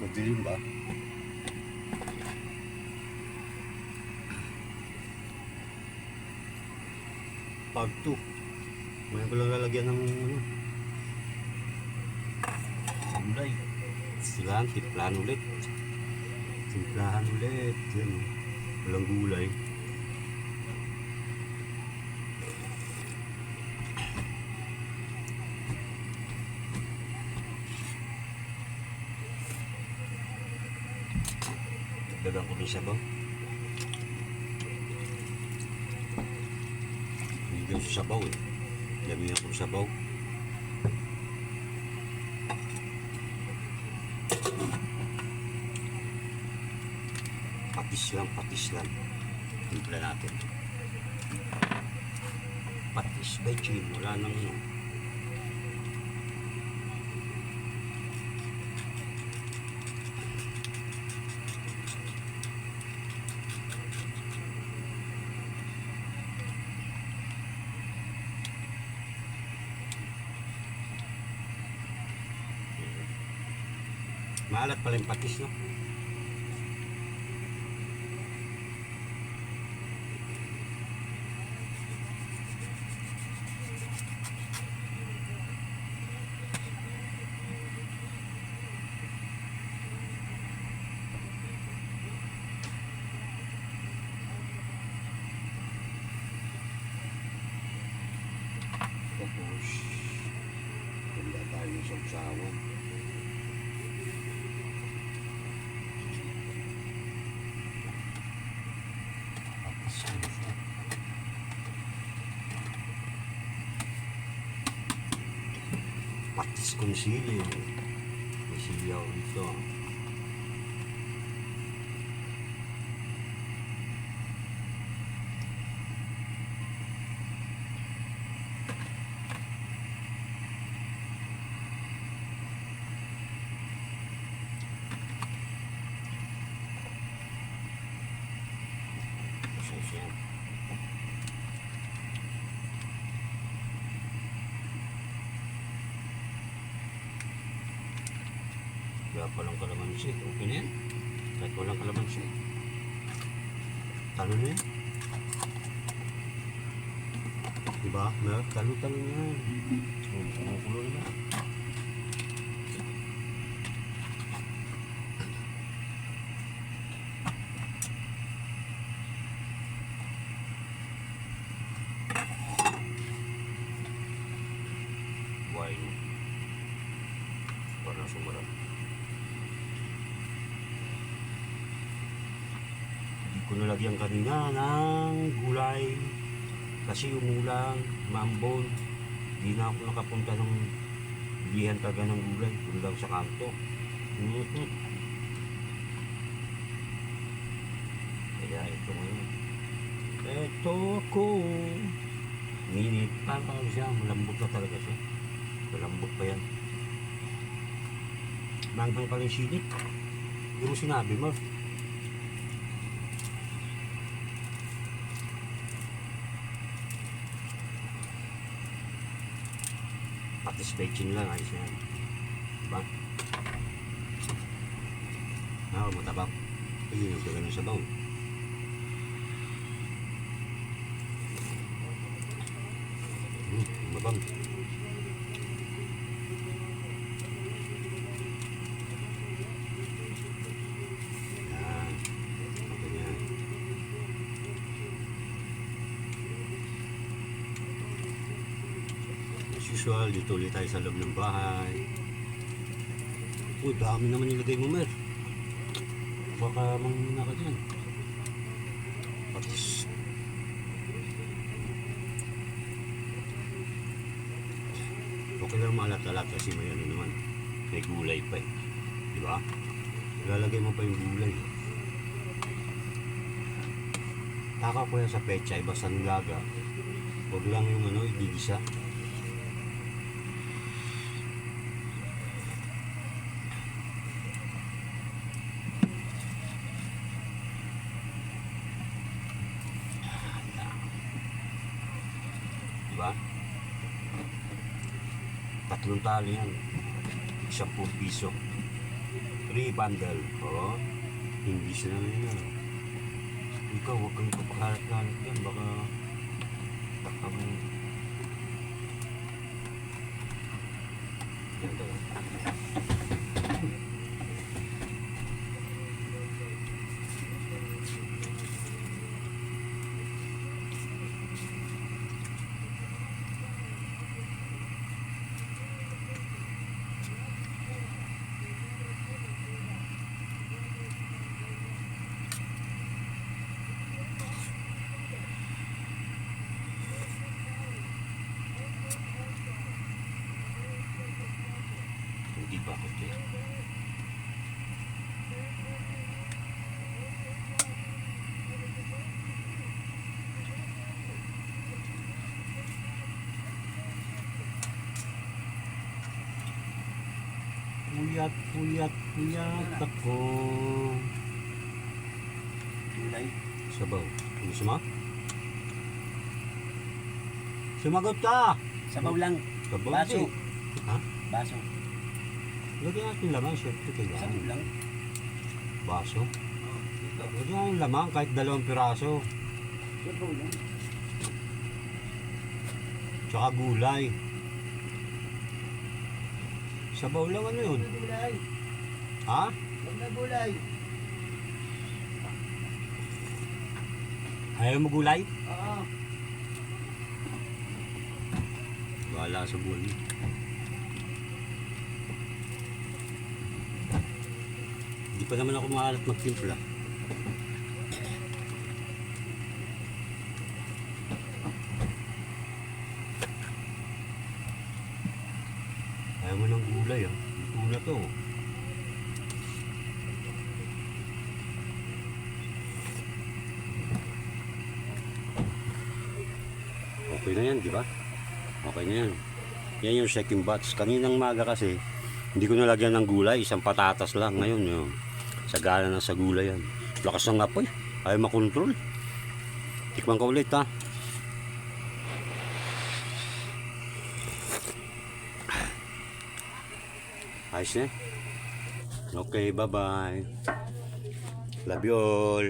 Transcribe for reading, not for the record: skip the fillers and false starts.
Madilim ba? Part 2. Ngayon ko lang lalagyan ng gulay. Silahan, timplahan ulit. Timplahan ulit. Yan. Walang gulay. Dagang ko ng sabaw. Hindi ko sa sabaw eh. Damihan ko ng sabaw. Patis lang. Timpla natin. Patis by chin. Wala nang ano. Maalat pala yung patis, no? Tapos, ganda tayo ng sausawan. Patis kong sili. May siliyaw dito. Yan. Kaya palang kalamansi. Okay na yan. Kahit walang kalamansi. Talo na yan. Diba? Talo-talo na yan. Kumukulo na. Wine. Parang sumarap. Ko nalagyan kanina ng gulay kasi umulang, maambon, hindi na ako nakapunta ng bilihan talaga ng gulay, doon lang sa kanto. Kaya ito ngayon, ito ako, minit pa siya, malambot na talaga siya, malambot pa yan. Manghang pala yung silit, hindi mo sinabi mo. Patis bechin lang, ayos yan. Diba? Matabak. Ayun, yung ganun sa baon. Mabang. Yan. Ganyan. Usual, dito ulit tayo sa loob ng bahay. Uy, dami naman nilagay mo, Mer. Baka manguna ka dyan. Patis. Okay lang maalat-alat kasi may ano naman. May gulay pa eh. Diba? Ilalagay mo pa yung gulay. Taka ko yan sa pechay, basta nilaga. Huwag lang yung ano, igigisa. Diba? 3 tali yan. 10 piso. 3 bundle. Oh. English na yun. Ikaw, huwag kang kapakalat-kalat yan. Baka yan talaga. Hindi pa ako dyan. Puyat ako. Gulay. Sabaw. Gusto mo? Sumagot ka! Sabaw lang. Sabaw Baso. din. Ha? Baso. Lagyan natin laman, syempre kailangan. Sabaw lang. Baso. Oh, dito. Lagyan natin laman kahit 2 piraso. Sabaw lang. Tsaka gulay. Sabaw lang ano yun? Gulay. Ha? Huwag na gulay. Ayaw mo gulay? Oo. Wala sa buwan. Hindi pa naman ako maalat magtimpla. Ayaw mo ng gulay ah. Ito na to. Okay na yan, di ba? Okay na yan. Yan yung second batch. Kaninang maga kasi, hindi ko nalagyan ng gulay. Isang patatas lang. Ngayon, yun. Sagana na sa gulay yan. Lakas ng apoy. Ayaw makontrol. Tikman ko ulit ha. Ayos na. Okay, bye-bye. Love you all.